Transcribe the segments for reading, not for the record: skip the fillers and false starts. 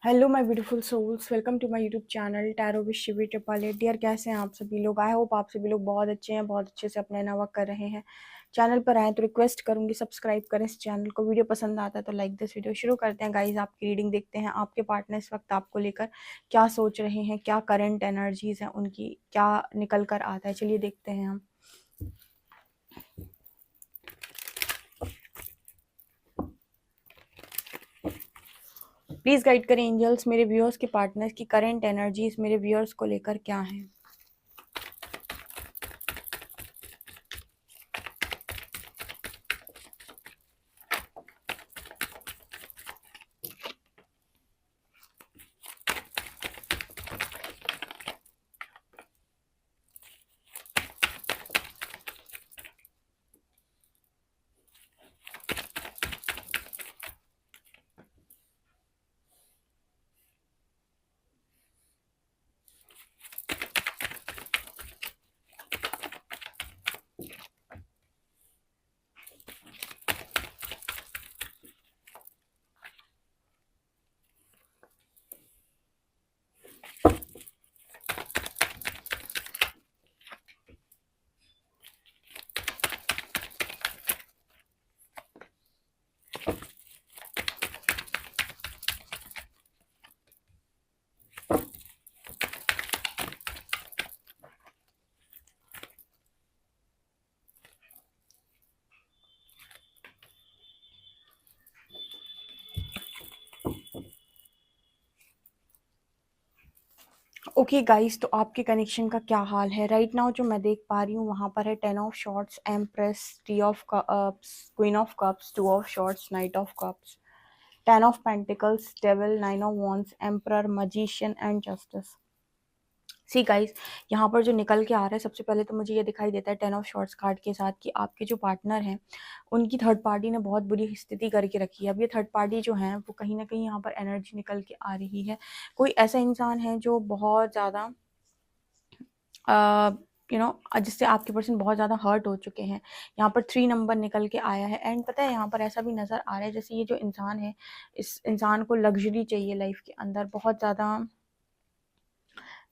Hello my beautiful souls, welcome to my YouTube channel tarot with Shivi triple dear. कैसे हैं आप सभी लोग? आई होप आप सभी लोग बहुत अच्छे हैं, बहुत अच्छे से अपना नवा कर रहे हैं। चैनल पर आए तो रिक्वेस्ट करूंगी सब्सक्राइब करें इस चैनल को। वीडियो पसंद आता है तो लाइक दिस वीडियो। शुरू करते हैं गाइज, आपकी रीडिंग देखते हैं। आपके पार्टनर इस वक्त आपको लेकर क्या सोच रहे हैं, क्या करंट एनर्जीज हैं उनकी, क्या निकल कर आता है, चलिए देखते हैं हम। प्लीज गाइड करें एंजल्स, मेरे व्यूअर्स के पार्टनर्स की करंट एनर्जीज मेरे व्यूअर्स को लेकर क्या है। ओके गाइस, तो आपके कनेक्शन का क्या हाल है राइट नाउ? जो मैं देख पा रही हूँ वहां पर है 10 of shorts, empress, 3 of cups, queen of cups, 2 of shorts, night of cups, 10 of pentacles, devil, 9 of wands, emperor, magician and justice. See guys, यहाँ पर जो निकल के आ रहा है, सबसे पहले तो मुझे ये दिखाई देता है 10 ऑफ शॉर्ट्स कार्ड के साथ कि आपके जो पार्टनर हैं उनकी थर्ड पार्टी ने बहुत बुरी स्थिति करके रखी है। अब ये थर्ड पार्टी जो है वो कहीं ना कहीं यहाँ पर एनर्जी निकल के आ रही है। कोई ऐसा इंसान है जो बहुत ज़्यादा जिससे आपके पर्सन बहुत ज़्यादा हर्ट हो चुके हैं। यहाँ पर 3 नंबर निकल के आया है। एंड पता है यहाँ पर ऐसा भी नज़र आ रहा है जैसे ये जो इंसान है, इस इंसान को लग्जरी चाहिए लाइफ के अंदर, बहुत ज़्यादा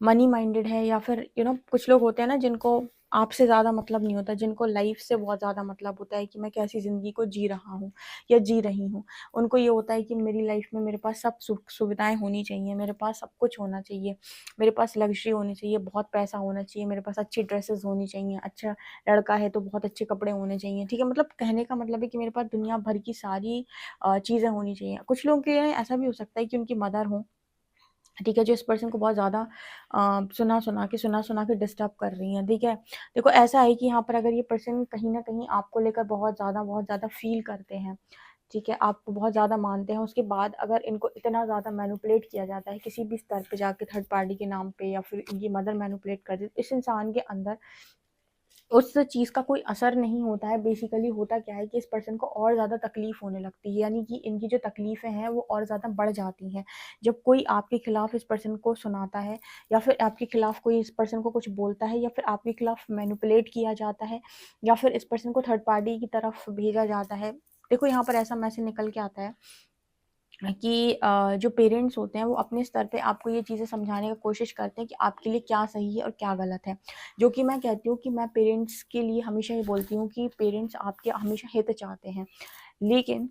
मनी माइंडेड है। या फिर कुछ लोग होते हैं ना जिनको आपसे ज़्यादा मतलब नहीं होता, जिनको लाइफ से बहुत ज़्यादा मतलब होता है कि मैं कैसी ज़िंदगी को जी रहा हूँ या जी रही हूँ। उनको ये होता है कि मेरी लाइफ में मेरे पास सब सुख सुविधाएं होनी चाहिए, मेरे पास सब कुछ होना चाहिए, मेरे पास लग्जरी होनी चाहिए, बहुत पैसा होना चाहिए, मेरे पास अच्छी ड्रेसेस होनी चाहिए, अच्छा लड़का है तो बहुत अच्छे कपड़े होने चाहिए। ठीक है, मतलब कहने का मतलब है कि मेरे पास दुनिया भर की सारी चीज़ें होनी चाहिए। कुछ लोगों के लिए ऐसा भी हो सकता है कि उनकी मदर हो, ठीक है, जो इस पर्सन को बहुत ज़्यादा सुना सुना के डिस्टर्ब कर रही हैं। ठीक है, देखो ऐसा है कि यहाँ पर अगर ये पर्सन कहीं ना कहीं आपको लेकर बहुत ज़्यादा फील करते हैं, ठीक है, आपको बहुत ज़्यादा मानते हैं, उसके बाद अगर इनको इतना ज़्यादा मैनिपुलेट किया जाता है किसी भी स्तर पे जाके, थर्ड पार्टी के नाम पे, या फिर इनकी मदर मैनिपुलेट कर देती, इस इंसान के अंदर उस चीज़ का कोई असर नहीं होता है। बेसिकली होता क्या है कि इस पर्सन को और ज़्यादा तकलीफ होने लगती है, यानी कि इनकी जो तकलीफ़ें हैं वो और ज़्यादा बढ़ जाती हैं जब कोई आपके खिलाफ इस पर्सन को सुनाता है, या फिर आपके खिलाफ कोई इस पर्सन को कुछ बोलता है, या फिर आपके खिलाफ मैनिपुलेट किया जाता है, या फिर इस पर्सन को थर्ड पार्टी की तरफ भेजा जाता है। देखो यहाँ पर ऐसा मैसेज निकल के आता है कि जो पेरेंट्स होते हैं वो अपने स्तर पे आपको ये चीज़ें समझाने का कोशिश करते हैं कि आपके लिए क्या सही है और क्या गलत है। जो कि मैं कहती हूँ कि मैं पेरेंट्स के लिए हमेशा ये बोलती हूँ कि पेरेंट्स आपके हमेशा हित चाहते हैं, लेकिन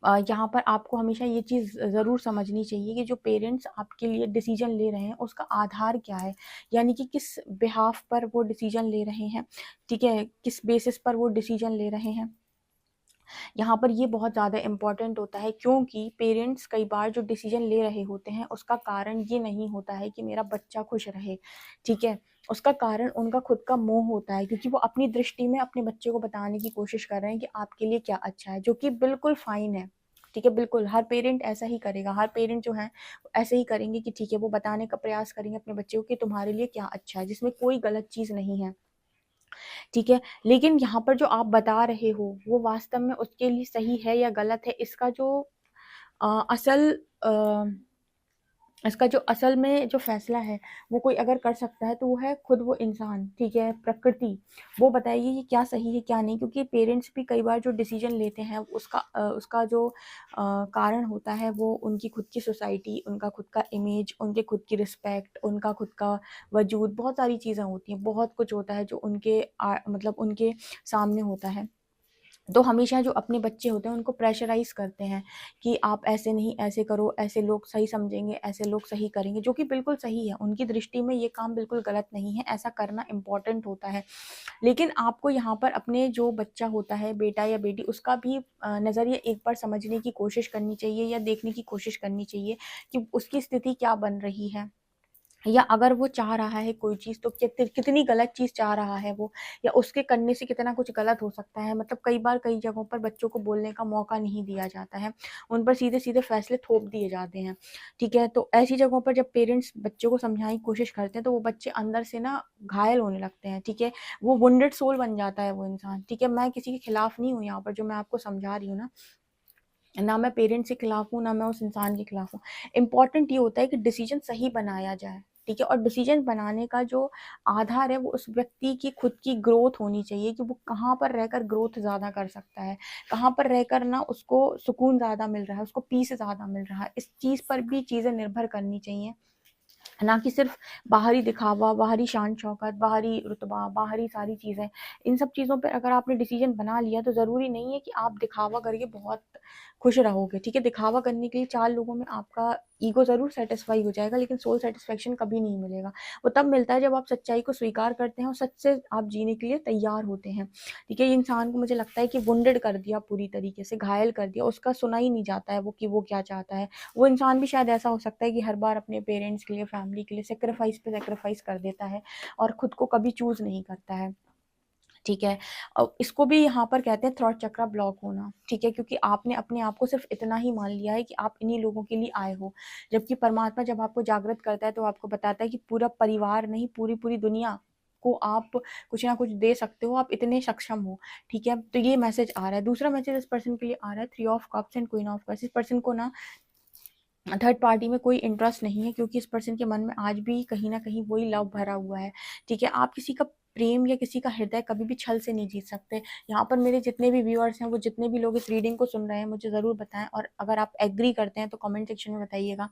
यहाँ पर आपको हमेशा ये चीज़ ज़रूर समझनी चाहिए कि जो पेरेंट्स आपके लिए डिसीजन ले रहे हैं उसका आधार क्या है, यानी कि किस बिहाफ पर वो डिसीजन ले रहे हैं, ठीक है, किस बेसिस पर वो डिसीजन ले रहे हैं। यहाँ पर ये बहुत ज़्यादा इम्पॉर्टेंट होता है, क्योंकि पेरेंट्स कई बार जो डिसीजन ले रहे होते हैं उसका कारण ये नहीं होता है कि मेरा बच्चा खुश रहे, ठीक है, उसका कारण उनका खुद का मोह होता है, क्योंकि वो अपनी दृष्टि में अपने बच्चे को बताने की कोशिश कर रहे हैं कि आपके लिए क्या अच्छा है, जो कि बिल्कुल फाइन है। ठीक है, बिल्कुल हर पेरेंट ऐसा ही करेगा, हर पेरेंट जो है ऐसे ही करेंगे कि ठीक है, वो बताने का प्रयास करेंगे अपने बच्चे को कि तुम्हारे लिए क्या अच्छा है, जिसमें कोई गलत चीज़ नहीं है। ठीक है, लेकिन यहाँ पर जो आप बता रहे हो वो वास्तव में उसके लिए सही है या गलत है, इसका जो असल इसका जो असल में जो फ़ैसला है, वो कोई अगर कर सकता है तो वो है खुद वो इंसान, ठीक है? प्रकृति, वो बताएगी कि क्या सही है, क्या नहीं, क्योंकि पेरेंट्स भी कई बार जो डिसीज़न लेते हैं उसका जो कारण होता है वो उनकी खुद की सोसाइटी, उनका खुद का इमेज, उनके खुद की रिस्पेक्ट, उनका खुद का वजूद, बहुत सारी चीज़ें होती हैं, बहुत कुछ होता है जो उनके मतलब उनके सामने होता है। तो हमेशा जो अपने बच्चे होते हैं उनको प्रेशराइज़ करते हैं कि आप ऐसे नहीं, ऐसे करो, ऐसे लोग सही समझेंगे, ऐसे लोग सही करेंगे, जो कि बिल्कुल सही है। उनकी दृष्टि में ये काम बिल्कुल गलत नहीं है, ऐसा करना इम्पोर्टेंट होता है। लेकिन आपको यहाँ पर अपने जो बच्चा होता है, बेटा या बेटी, उसका भी नज़रिया एक बार समझने की कोशिश करनी चाहिए या देखने की कोशिश करनी चाहिए कि उसकी स्थिति क्या बन रही है। या अगर वो चाह रहा है कोई चीज़ तो कितनी गलत चीज़ चाह रहा है वो, या उसके करने से कितना कुछ गलत हो सकता है। मतलब कई बार कई जगहों पर बच्चों को बोलने का मौका नहीं दिया जाता है, उन पर सीधे-सीधे फैसले थोप दिए जाते हैं, ठीक है? तो ऐसी जगहों पर जब पेरेंट्स बच्चों को समझाने की कोशिश करते हैं तो वो बच्चे अंदर से ना घायल होने लगते हैं, ठीक है? वो वुंडेड सोल बन जाता है वो इंसान, ठीक है? मैं किसी के खिलाफ नहीं हूँ यहाँ पर, जो मैं आपको समझा रही हूँ ना मैं पेरेंट्स के खिलाफ हूँ, ना मैं उस इंसान के खिलाफ हूँ। इम्पोर्टेंट ये होता है कि डिसीजन सही बनाया जाए, ठीक है? और डिसीजन बनाने का जो आधार है वो उस व्यक्ति की खुद की ग्रोथ होनी चाहिए कि वो कहाँ पर रहकर ग्रोथ ज़्यादा कर सकता है, कहाँ पर रहकर ना उसको सुकून ज़्यादा मिल रहा है, उसको पीस ज़्यादा मिल रहा है। इस चीज़ पर भी चीज़ें निर्भर करनी चाहिए। ना कि सिर्फ बाहरी दिखावा, बाहरी शान-शौकत, बाहरी रुतबा, बाहरी सारी चीज़ें। इन सब चीज़ों पे अगर आपने डिसीज़न बना लिया तो ज़रूरी नहीं है कि आप दिखावा करके बहुत खुश रहोगे, ठीक है? दिखावा करने के लिए 4 लोगों में आपका ईगो ज़रूर सैटिस्फाई हो जाएगा, लेकिन सोल सैटिस्फैक्शन कभी नहीं मिलेगा। वो तब मिलता है जब आप सच्चाई को स्वीकार करते हैं और सच से आप जीने के लिए तैयार होते हैं, ठीक है? ये इंसान को मुझे लगता है कि वुंडेड कर दिया पूरी तरीके से, घायल कर दिया, उसका सुना ही नहीं जाता है वो कि वो क्या चाहता है। वो इंसान भी शायद ऐसा हो सकता है कि हर बार अपने पेरेंट्स के लिए, फैमिली के लिए सैक्रिफाइस पे सैक्रिफाइस कर देता है और खुद को कभी चूज़ नहीं करता है, ठीक है? इसको भी यहाँ पर कहते हैं थॉट चक्रा ब्लॉक होना, ठीक है? क्योंकि आपने अपने आप को सिर्फ़ इतना ही मान लिया है कि आप इन्हीं लोगों के लिए आए हो। जबकि परमात्मा जब आपको जागृत करता है तो आपको बताता है कि पूरा परिवार नहीं, पूरी-पूरी दुनिया को आप कुछ ना कुछ दे सकते हो, आप इतने सक्षम हो, ठीक है? तो ये मैसेज आ रहा है। दूसरा मैसेज इस पर्सन के लिए आ रहा है, three of cups and queen of cups. इस पर्सन को ना थर्ड पार्टी में कोई इंटरेस्ट नहीं है, क्योंकि इस पर्सन के मन में आज भी कहीं न कहीं वही लव भरा हुआ है, ठीक है? आप किसी का प्रेम या किसी का हृदय कभी भी छल से नहीं जीत सकते। यहाँ पर मेरे जितने भी व्यूअर्स हैं, वो जितने भी लोग इस रीडिंग को सुन रहे हैं, मुझे ज़रूर बताएँ, और अगर आप एग्री करते हैं तो कमेंट सेक्शन में बताइएगा।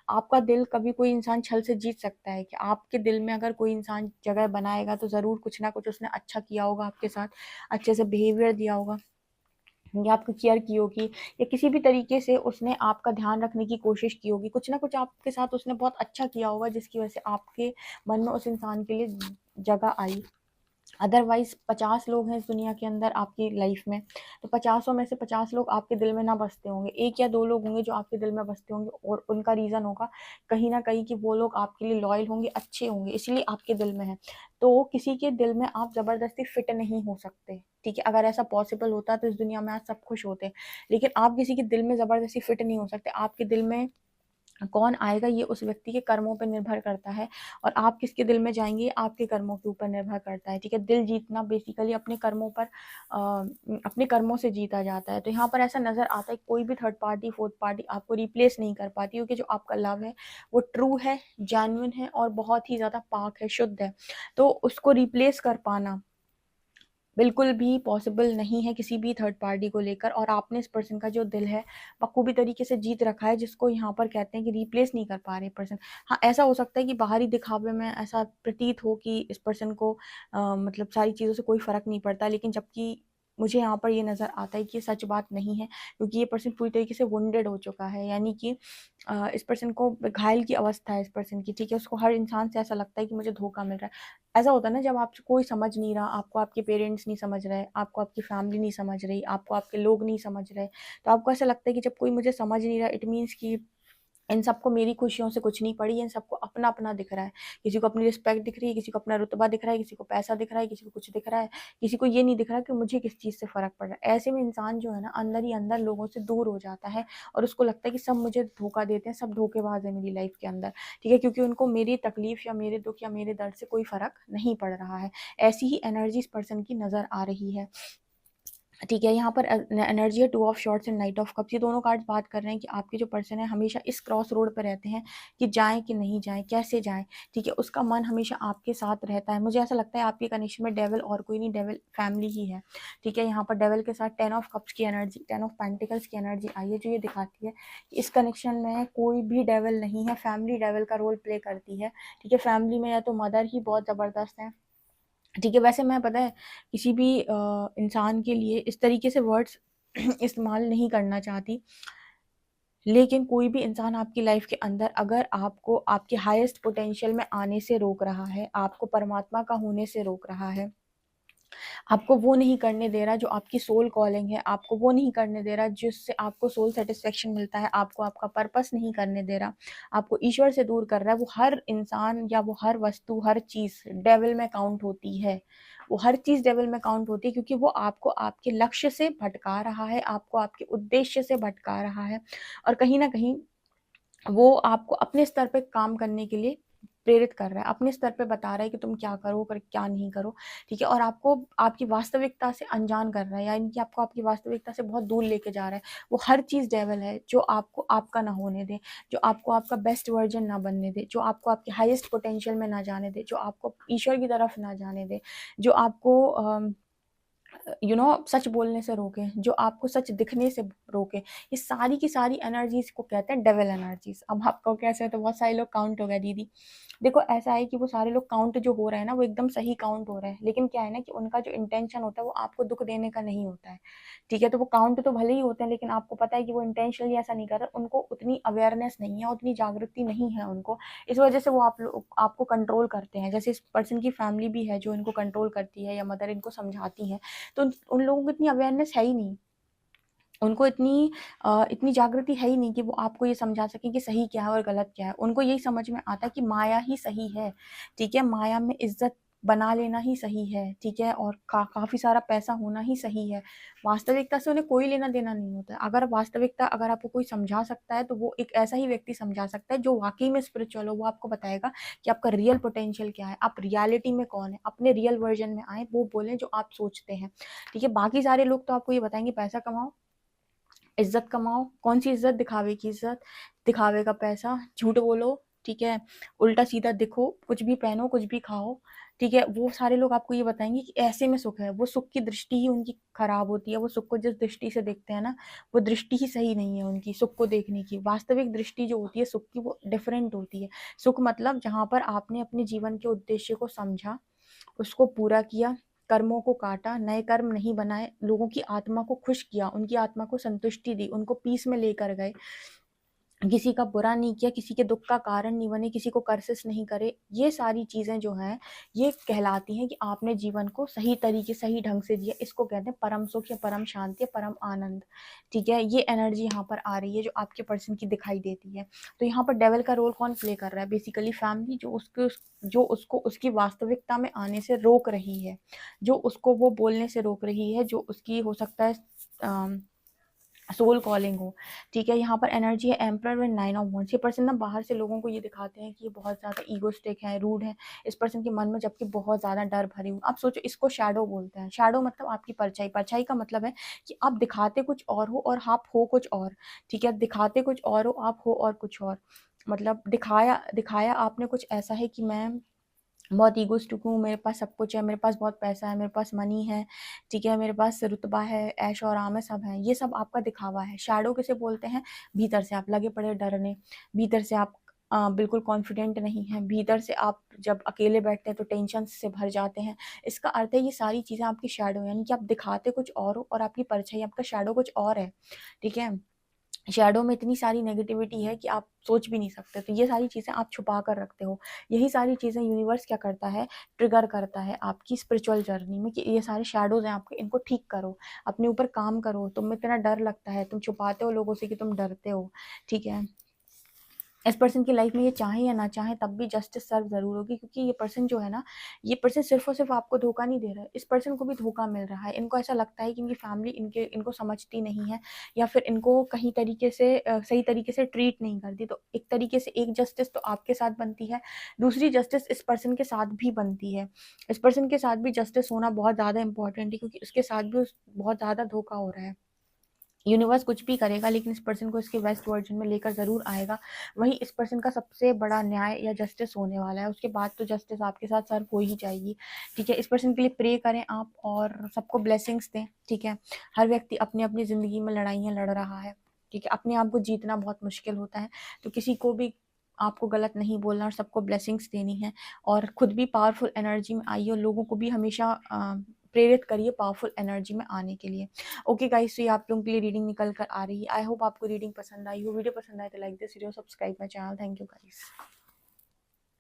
आपका दिल कभी कोई इंसान छल से जीत सकता है क्या? आपके दिल में अगर कोई इंसान जगह बनाएगा तो ज़रूर कुछ ना कुछ उसने अच्छा किया होगा आपके साथ, अच्छे से बिहेवियर दिया होगा। या आपकी केयर की होगी, या किसी भी तरीके से उसने आपका ध्यान रखने की कोशिश की होगी, कुछ ना कुछ आपके साथ उसने बहुत अच्छा किया होगा जिसकी वजह से आपके मन में उस इंसान के लिए जगह आई। अदरवाइज़ 50 लोग हैं इस दुनिया के अंदर आपकी लाइफ में, तो 50ओं में से 50 लोग आपके दिल में ना बसते होंगे, 1 या 2 लोग होंगे जो आपके दिल में बसते होंगे, और उनका रीज़न होगा कहीं न कहीं कि वो लोग आपके लिए लॉयल होंगे, अच्छे होंगे, इसीलिए आपके दिल में हैं। तो किसी के दिल में आप ज़बरदस्ती फिट नहीं हो सकते, ठीक है? अगर ऐसा पॉसिबल होता तो इस दुनिया में आज सब खुश होते। लेकिन आप किसी के दिल में ज़बरदस्ती फिट नहीं हो सकते, आपके दिल में कौन आएगा ये उस व्यक्ति के कर्मों पे निर्भर करता है, और आप किसके दिल में जाएँगे ये आपके कर्मों के ऊपर निर्भर करता है, ठीक है? दिल जीतना बेसिकली अपने कर्मों पर अपने कर्मों से जीता जाता है। तो यहाँ पर ऐसा नज़र आता है कोई भी थर्ड पार्टी, फोर्थ पार्टी आपको रिप्लेस नहीं कर पाती, क्योंकि जो आपका लव है वो ट्रू है, जेन्युइन है और बहुत ही ज़्यादा पाक है, शुद्ध है। तो उसको रिप्लेस कर पाना बिल्कुल भी पॉसिबल नहीं है किसी भी थर्ड पार्टी को लेकर, और आपने इस पर्सन का जो दिल है बखूबी तरीके से जीत रखा है, जिसको यहाँ पर कहते हैं कि रिप्लेस नहीं कर पा रहे पर्सन। हाँ, ऐसा हो सकता है कि बाहरी दिखावे में ऐसा प्रतीत हो कि इस पर्सन को मतलब सारी चीज़ों से कोई फ़र्क नहीं पड़ता, लेकिन जबकि मुझे यहाँ पर ये नज़र आता है कि ये सच बात नहीं है, क्योंकि ये पर्सन पूरी तरीके से वुंडेड हो चुका है, यानी कि इस पर्सन को घायल की अवस्था है इस पर्सन की, ठीक है? उसको हर इंसान से ऐसा लगता है कि मुझे धोखा मिल रहा है। ऐसा होता है ना जब आपसे कोई समझ नहीं रहा, आपको आपके पेरेंट्स नहीं समझ रहे, आपको आपकी फैमिली नहीं समझ रही, आपको आपके लोग नहीं समझ रहे, तो आपको ऐसा लगता है कि जब कोई मुझे समझ नहीं रहा, इट मीन्स कि इन सबको मेरी खुशियों से कुछ नहीं पड़ी, इन सबको अपना-अपना दिख रहा है। किसी को अपनी रिस्पेक्ट दिख रही है, किसी को अपना रुतबा दिख रहा है, किसी को पैसा दिख रहा है, किसी को कुछ दिख रहा है, किसी को ये नहीं दिख रहा कि मुझे किस चीज़ से फ़र्क पड़ रहा है। ऐसे में इंसान जो है ना अंदर ही अंदर लोगों से दूर हो जाता है, और उसको लगता है कि सब मुझे धोखा देते हैं, सब धोखेबाज़ है मेरी लाइफ़ के अंदर, ठीक है? क्योंकि उनको मेरी तकलीफ़ या मेरे दुःख या मेरे दर्द से कोई फ़र्क नहीं पड़ रहा है। ऐसी ही एनर्जी इस पर्सन की नज़र आ रही है। ठीक है, यहाँ पर एनर्जी है 2 of shorts and night of cups. ये दोनों कार्ड्स बात कर रहे हैं कि आपके जो पर्सन है हमेशा इस क्रॉस रोड पे रहते हैं कि जाएँ कि नहीं जाएँ, कैसे जाएँ, ठीक है? उसका मन हमेशा आपके साथ रहता है। मुझे ऐसा लगता है आपके कनेक्शन में डेविल और कोई नहीं, डेविल फैमिली ही है, ठीक है? यहाँ पर डेविल के साथ 10 ऑफ कप्स की एनर्जी, 10 ऑफ पेंटिकल्स की एनर्जी आई है, जो ये दिखाती है कि इस कनेक्शन में कोई भी डेविल नहीं है, फैमिली डेविल का रोल प्ले करती है, ठीक है? फैमिली में या तो मदर ही बहुत ज़बरदस्त है, ठीक है। वैसे मैं पता है किसी भी इंसान के लिए इस तरीके से वर्ड्स इस्तेमाल नहीं करना चाहती, लेकिन कोई भी इंसान आपकी लाइफ के अंदर अगर आपको आपके हाईएस्ट पोटेंशियल में आने से रोक रहा है, आपको परमात्मा का होने से रोक रहा है, आपको वो नहीं करने दे रहा जो आपकी सोल कॉलिंग है, आपको वो नहीं करने दे रहा जिससे आपको सोल सेटिस्फेक्शन मिलता है, आपको आपका पर्पस नहीं करने दे रहा, आपको ईश्वर से दूर कर रहा है, वो हर इंसान या वो हर वस्तु, हर चीज़ डेविल में काउंट होती है। वो हर चीज़ डेविल में काउंट होती है, क्योंकि वो आपको आपके लक्ष्य से भटका रहा है, आपको आपके उद्देश्य से भटका रहा है, और कहीं न कहीं वो आपको अपने स्तर पे काम करने के लिए प्रेरित कर रहा है, अपने स्तर पे बता रहा है कि तुम क्या करो, कर क्या नहीं करो, ठीक है? और आपको आपकी वास्तविकता से अनजान कर रहा है, यानी कि आपको आपकी वास्तविकता से बहुत दूर लेके जा रहा है। वो हर चीज़ डेविल है जो आपको आपका ना होने दे, जो आपको आपका बेस्ट वर्ज़न ना बनने दे, जो आपको आपके हाईएस्ट पोटेंशियल में ना जाने दे, जो आपको ईश्वर की तरफ ना जाने दे, जो आपको सच बोलने से रोके, जो आपको सच दिखने से रोके। ये सारी की सारी एनर्जीज़ को कहते हैं डेविल एनर्जीज़। अब आपको कैसे, तो बहुत सारे लोग काउंट हो गए दीदी। देखो ऐसा है कि वो सारे लोग काउंट जो हो रहे हैं ना, वो एकदम सही काउंट हो रहे हैं, लेकिन क्या है ना कि उनका जो इंटेंशन होता है वो आपको दुःख देने का नहीं होता है, ठीक है? तो वो काउंट तो भले ही होते हैं, लेकिन आपको पता है कि वो इंटेंशनली ऐसा नहीं कर रहे, उनको उतनी अवेयरनेस नहीं है, उतनी जागृति नहीं है उनको, इस वजह से वो आपको कंट्रोल करते हैं। जैसे इस पर्सन की फैमिली भी है जो इनको कंट्रोल करती है, या मदर इनको समझाती हैं, तो उन लोगों को इतनी अवेयरनेस है ही नहीं, उनको इतनी जागृति है ही नहीं कि वो आपको ये समझा सकें कि सही क्या है और गलत क्या है। उनको यही समझ में आता है कि माया ही सही है, ठीक है? माया में इज़्ज़त बना लेना ही सही है, ठीक है? और काफ़ी सारा पैसा होना ही सही है। वास्तविकता से उन्हें कोई लेना-देना नहीं होता है। अगर आपको कोई समझा सकता है, तो वो एक ऐसा ही व्यक्ति समझा सकता है जो वाक़ई में स्पिरिचुअल हो। वो आपको बताएगा कि आपका रियल पोटेंशियल क्या है, आप रियलिटी में कौन है, अपने रियल वर्ज़न में आएँ, वो बोलें जो आप सोचते हैं, ठीक है? बाकी सारे लोग तो आपको ये बताएँगे पैसा कमाओ, इज़्ज़त कमाओ। कौन सी इज़्ज़त? दिखावे की इज़्ज़त, दिखावे का पैसा, झूठ बोलो, ठीक है? उल्टा-सीधा दिखो, कुछ भी पहनो, कुछ भी खाओ, ठीक है? वो सारे लोग आपको ये बताएँगे कि ऐसे में सुख है। वो सुख की दृष्टि ही उनकी खराब होती है। वो सुख को जिस दृष्टि से देखते हैं ना, वो दृष्टि ही सही नहीं है उनकी सुख को देखने की। वास्तविक दृष्टि जो होती है सुख की, वो डिफरेंट होती है। सुख मतलब जहाँ पर आपने अपने जीवन के उद्देश्य को समझा, उसको पूरा किया, कर्मों को काटा, नए कर्म नहीं बनाए, लोगों की आत्मा को खुश किया, उनकी आत्मा को संतुष्टि दी, उनको पीस में लेकर गए, किसी का बुरा नहीं किया, किसी के दुःख का कारण नहीं बने, किसी को कर्सेस नहीं करे। ये सारी चीज़ें जो हैं, ये कहलाती हैं कि आपने जीवन को सही तरीके, सही ढंग से जिया। इसको कहते हैं परम सुख या परम शांति या परम आनंद, ठीक है? ये एनर्जी यहाँ पर आ रही है जो आपके पर्सन की दिखाई देती है। तो यहाँ पर डेविल का रोल कौन प्ले कर रहा है? बेसिकली फैमिली, जो उसको उसकी वास्तविकता में आने से रोक रही है, जो उसको वो बोलने से रोक रही है, जो उसकी हो सकता है सोल कॉलिंग हो, ठीक है? यहाँ पर एनर्जी है एम्परर एंड 9 ऑफ वांड्स। ये पर्सन ना बाहर से लोगों को ये दिखाते हैं कि ये बहुत ज़्यादा ईगोइस्टिक है, रूड है, इस पर्सन के मन में जबकि बहुत ज़्यादा डर भरी हुई। आप सोचो, इसको शैडो बोलते हैं। शैडो मतलब आपकी परछाई। परछाई का मतलब है कि आप दिखाते कुछ और हो और आप हो कुछ और, ठीक है? दिखाते कुछ और हो, आप हो और कुछ और। मतलब दिखाया दिखाया आपने कुछ ऐसा है कि मैं बहुत ईगोइस्टिक हूँ, मेरे पास सब कुछ है, मेरे पास बहुत पैसा है, मेरे पास मनी है, ठीक है? मेरे पास रुतबा है, ऐश-ओ-आराम है, सब है। ये सब आपका दिखावा है। शैडो किसे बोलते हैं? भीतर से आप लगे पड़े डरने, भीतर से आप बिल्कुल कॉन्फिडेंट नहीं हैं, भीतर से आप जब अकेले बैठते हैं तो टेंशन से भर जाते हैं। इसका अर्थ है ये सारी चीज़ें आपकी शैडो हैं, यानी कि आप दिखाते कुछ और हो और आपकी परछाई, आपका शैडो कुछ और है, ठीक है? शैडो में इतनी सारी नेगेटिविटी है कि आप सोच भी नहीं सकते। तो ये सारी चीज़ें आप छुपा कर रखते हो। यही सारी चीज़ें यूनिवर्स क्या करता है, ट्रिगर करता है आपकी स्पिरिचुअल जर्नी में कि ये सारे शैडोज़ हैं आपके, इनको ठीक करो, अपने ऊपर काम करो। तुम्हें इतना डर लगता है, तुम छुपाते हो लोगों से कि तुम डरते हो, ठीक है? इस पर्सन की लाइफ में ये चाहे या ना चाहे तब भी जस्टिस सर्व ज़रूर होगी, क्योंकि ये पर्सन जो है ना, ये पर्सन सिर्फ और सिर्फ आपको धोखा नहीं दे रहा है, इस पर्सन को भी धोखा मिल रहा है। इनको ऐसा लगता है कि इनकी फैमिली इनको समझती नहीं है, या फिर इनको कहीं तरीके से सही तरीके से ट्रीट नहीं करती। तो एक तरीके से एक जस्टिस तो आपके साथ बनती है, दूसरी जस्टिस इस पर्सन के साथ भी बनती है। इस पर्सन के साथ भी जस्टिस होना बहुत ज़्यादा इंपॉर्टेंट है, क्योंकि उसके साथ भी बहुत ज़्यादा धोखा हो रहा है। यूनिवर्स कुछ भी करेगा लेकिन इस पर्सन को इसके बेस्ट वर्जन में लेकर ज़रूर आएगा। वही इस पर्सन का सबसे बड़ा न्याय या जस्टिस होने वाला है, उसके बाद तो जस्टिस आपके साथ सर्व हो ही जाएगी। ठीक है, इस पर्सन के लिए प्रे करें आप और सबको ब्लेसिंग्स दें। ठीक है, हर व्यक्ति अपनी अपनी ज़िंदगी में लड़ाइयाँ लड़ रहा है। ठीक है, अपने आप को जीतना बहुत मुश्किल होता है, तो किसी को भी आपको गलत नहीं बोलना और सबको ब्लेसिंग्स देनी है, और खुद भी पावरफुल एनर्जी में आइए और लोगों को भी हमेशा प्रेरित करिए पावरफुल एनर्जी में आने के लिए। ओके गाइस, तो ये आप लोगों के लिए रीडिंग निकल कर आ रही है। आई होप आपको रीडिंग पसंद आई हो। वीडियो पसंद आए तो like this video, subscribe my channel. Thank you guys.